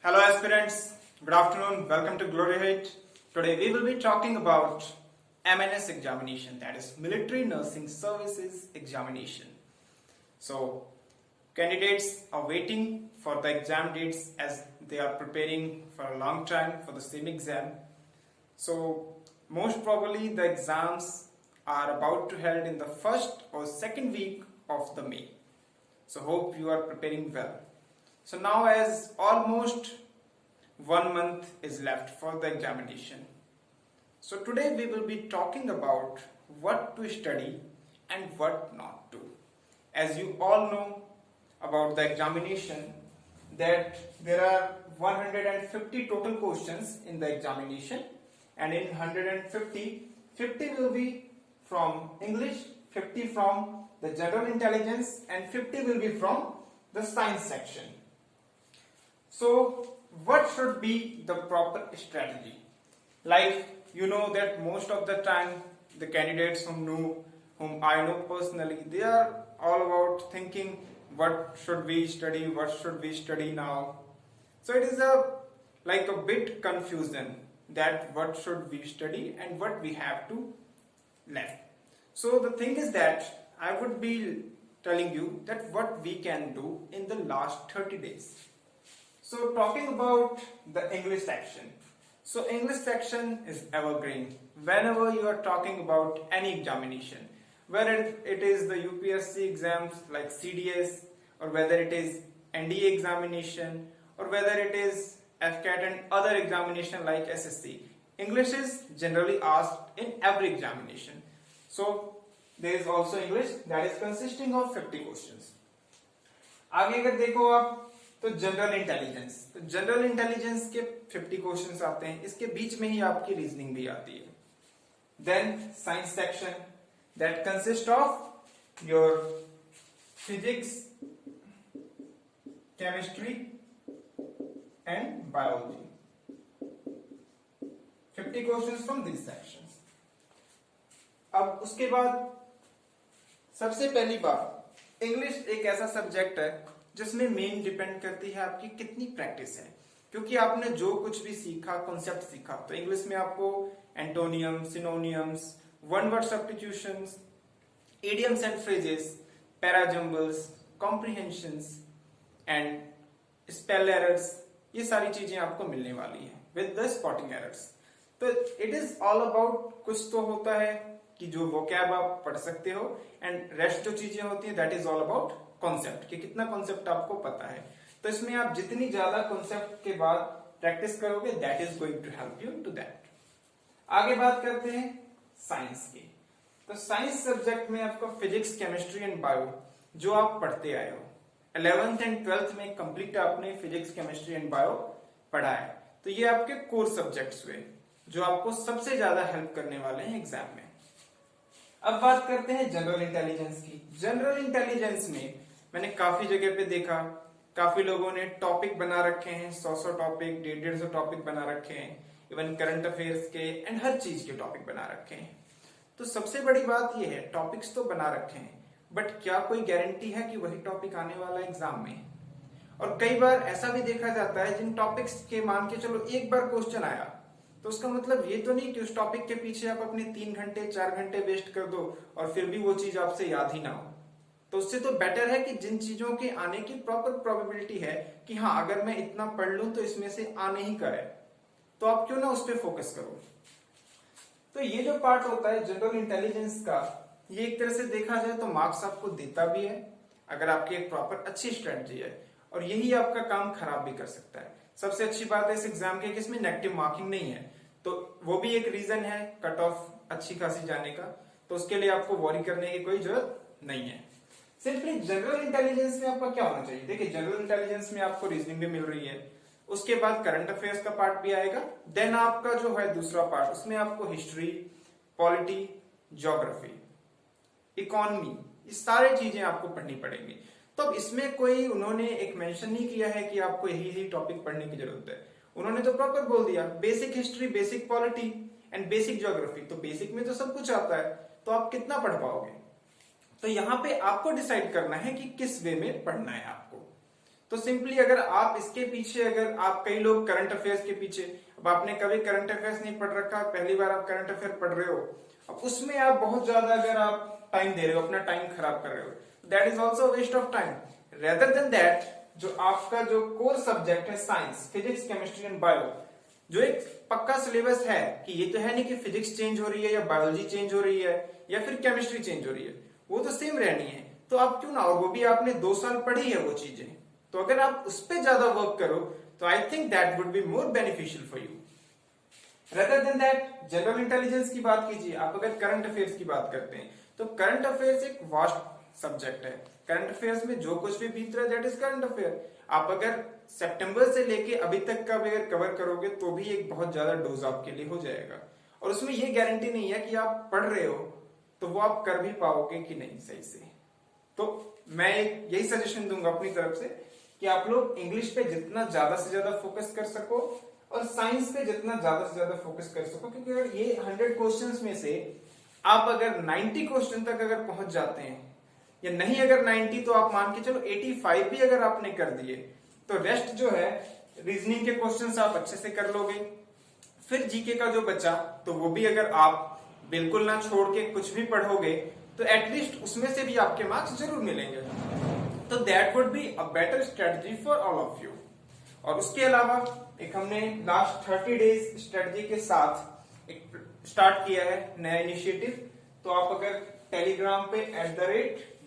Hello aspirants, good afternoon, welcome to Glory Height. Today we will be talking about MNS examination, that is Military Nursing Services examination. So candidates are waiting for the exam dates as they are preparing for a long time for the same exam. So most probably the exams are about to held in the first or second week of the May. So hope you are preparing well. So now as almost 1 month is left for the examination. So today we will be talking about what to study and what not to. As you all know about the examination that there are 150 total questions in the examination, and in 150, 50 will be from English, 50 from the general intelligence and 50 will be from the science section. So what should be the proper strategy? Like you know that most of the time the candidates whom I know personally, they are all about thinking what should we study now. So it is like a bit confusion that what should we study and what we have to left. So the thing is that I would be telling you that what we can do in the last 30 days. So talking about the English section. So English section is evergreen. Whenever you are talking about any examination, whether it is the UPSC exams like CDS, or whether it is NDA examination, or whether it is FCAT and other examination like SSC, English is generally asked in every examination. So there is also English that is consisting of 50 questions. आगे अगर देखो आप तो general intelligence के 50 questions आते हैं, इसके बीच में ही आपकी रीजनिंग भी आती है. Then science section that consist of your physics, chemistry and biology. 50 questions from this sections. अब उसके बाद सबसे पहली बात, इंग्लिश एक ऐसा सब्जेक्ट है जिसमें मेन डिपेंड करती है आपकी कितनी प्रैक्टिस है. क्योंकि आपने जो कुछ भी सीखा, कॉन्सेप्ट सीखा, तो इंग्लिश में आपको antonym, synonyms, one word substitutions, idioms and phrases, parajumbles, comprehensions and spell errors, ये सारी चीजें आपको मिलने वाली है विद द स्पॉटिंग एरर्स. तो इट इज ऑल अबाउट, कुछ तो होता है कि जो वोकैब आप पढ़ सकते हो, एंड रेस्ट जो चीजें होती है that is all about concept, कि कितना कॉन्सेप्ट आपको पता है. तो इसमें आप जितनी ज्यादा कॉन्सेप्ट के बाद प्रैक्टिस करोगे that is going to help you to that. आगे बात करते हैं साइंस की. तो साइंस सब्जेक्ट में आपका फिजिक्स, केमिस्ट्री एंड बायो जो आप पढ़ते आए हो, 11th एंड 12th में कंप्लीट आपने फिजिक्स, केमिस्ट्री एंड बायो पढ़ा है. तो ये आपके कोर सब्जेक्ट्स हुए जो आपको सबसे ज्यादा हेल्प करने वाले हैं एग्जाम में. अब बात करते हैं जनरल इंटेलिजेंस की. जनरल इंटेलिजेंस में मैंने काफी जगह पे देखा, काफी लोगों ने टॉपिक बना रखे हैं, 100 टॉपिक, 150 टॉपिक बना रखे हैं, इवन करंट अफेयर्स के एंड हर चीज के टॉपिक बना रखे हैं. तो सबसे बड़ी बात यह है, टॉपिक्स तो बना रखे हैं, बट क्या कोई गारंटी है कि वही टॉपिक आने वाला एग्जाम में? और कई बार ऐसा भी देखा जाता है जिन टॉपिक्स के मान के चलो एक बार क्वेश्चन आया, तो उसका मतलब ये तो नहीं कि उस टॉपिक के पीछे आप अपने 3 घंटे 4 घंटे वेस्ट कर दो और फिर भी वो चीज आपसे याद ही ना हो. तो उससे तो बेटर है कि जिन चीजों के आने की प्रॉपर प्रोबेबिलिटी है कि हाँ अगर मैं इतना पढ़ लूं तो इसमें से आने ही का है, तो आप क्यों ना उस पर फोकस करो. तो ये जो पार्ट होता है जनरल इंटेलिजेंस का, ये एक तरह से देखा जाए तो मार्क्स आपको देता भी है अगर आपकी एक प्रॉपर अच्छी स्ट्रेटजी है, और यही आपका काम खराब भी कर सकता है. सबसे अच्छी बात है इस एग्जाम की कि इसमें नेगेटिव मार्किंग नहीं है, तो वो भी एक रीजन है कट ऑफ अच्छी खासी जाने का. तो उसके लिए आपको वॉरी करने की कोई जरूरत नहीं है. सिंपली जनरल इंटेलिजेंस में आपका क्या होना चाहिए? देखिए जनरल इंटेलिजेंस में आपको रीजनिंग भी मिल रही है, उसके बाद करंट अफेयर्स का पार्ट भी आएगा, देन आपका जो है दूसरा पार्ट, उसमें आपको हिस्ट्री, पॉलिटी, ज्योग्राफी, इकोनॉमी, ये सारी चीजें आपको पढ़नी पड़ेंगी. तो अब इसमें कोई उन्होंने एक मेंशन नहीं किया है कि आपको यही टॉपिक पढ़ने की जरूरत है. उन्होंने तो प्रॉपर बोल दिया basic history, basic polity and basic geography. तो बेसिक में तो सब कुछ आता है, तो आप कितना पढ़ पाओगे? तो यहां पे आपको डिसाइड करना है कि किस वे में पढ़ना है आपको. तो सिंपली अगर आप इसके पीछे, अगर आप कई लोग करंट अफेयर्स के पीछे, अब आपने कभी करंट अफेयर्स नहीं पढ़ रखा, पहली बार आप करंट अफेयर पढ़ रहे हो, अब उसमें आप बहुत ज्यादा अगर आप टाइम दे रहे हो, अपना टाइम खराब कर रहे हो, that is also waste of time. Rather than that, जो आपका जो कोर सब्जेक्ट है science, physics, chemistry and bio, जो एक पक्का सिलेबस है कि ये तो है नहीं कि फिजिक्स चेंज हो रही है या बायोलॉजी चेंज हो रही है या फिर केमिस्ट्री चेंज हो रही है, वो तो सेम रहनी है, तो आप क्यों ना, और वो भी आपने 2 साल पढ़ी है वो चीजें, तो अगर आप उस पर ज्यादा वर्क करो तो I think that would be more beneficial for you. Rather than that, general intelligence की बात कीजिए, आप अगर करंट अफेयर्स की बात करते हैं तो करंट अफेयर्स एक वास्ट सब्जेक्ट है। करंट अफेयर्स में जो कुछ भी बीत रहा है दैट इज करंट अफेयर। आप अगर सितंबर से लेके अभी तक का अगर कवर करोगे तो भी एक बहुत ज्यादा डोज आपके लिए हो जाएगा, और उसमें ये गारंटी नहीं है कि आप पढ़ रहे हो तो वो आप कर भी पाओगे कि नहीं सही से। तो मैं यही सजेशन दूंगा अपनी तरफ से कि आप लोग इंग्लिश पे जितना ज्यादा से ज्यादा फोकस कर सको और साइंस पे जितना ज्यादा से ज्यादा फोकस कर सको, क्योंकि अगर ये 100 क्वेश्चंस में से आप अगर 90 क्वेश्चन तक अगर पहुंच जाते हैं, या नहीं अगर 90 तो आप मान के चलो 85 भी अगर आपने कर दिए, तो रेस्ट जो है रीजनिंग के क्वेश्चंस आप अच्छे से कर लोगे। फिर जीके का जो बचा तो वो भी अगर आप बिल्कुल ना छोड़ के कुछ भी पढ़ोगे तो एटलीस्ट उसमें से भी आपके मार्क्स जरूर मिलेंगे। तो that would be a better strategy for all of you. और उसके अलावा एक हमने लास्ट 30 डेज स्ट्रेटजी के साथ एक स्टार्ट किया है नया इनिशिएटिव। तो आप अगर टेलीग्राम पे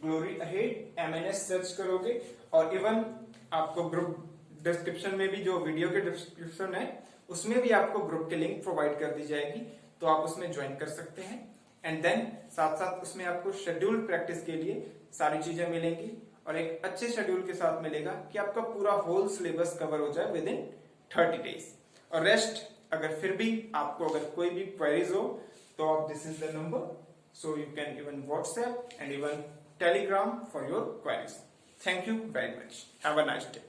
@glory ahead MNS सर्च करोगे, और इवन आपको ग्रुप डिस्क्रिप्शन में भी, जो वीडियो के डिस्क्रिप्शन है उसमें भी आपको ग्रुप की लिंक प्रोवाइड कर दी जाएगी, तो आप उसमें ज्वाइन कर सकते हैं। एंड देन साथ साथ उसमें आपको शेड्यूल्ड प्रैक्टिस के लिए सारी चीजें मिलेंगी, और एक अच्छे शेड्यूल के साथ मिलेगा कि आपका पूरा होल सिलेबस कवर हो जाए विद इन 30 डेज। और रेस्ट अगर फिर भी आपको अगर कोई भी क्वेरीज हो तो आप, this is the number, so you can even WhatsApp and even Telegram for your queries. Thank you very much. Have a nice day.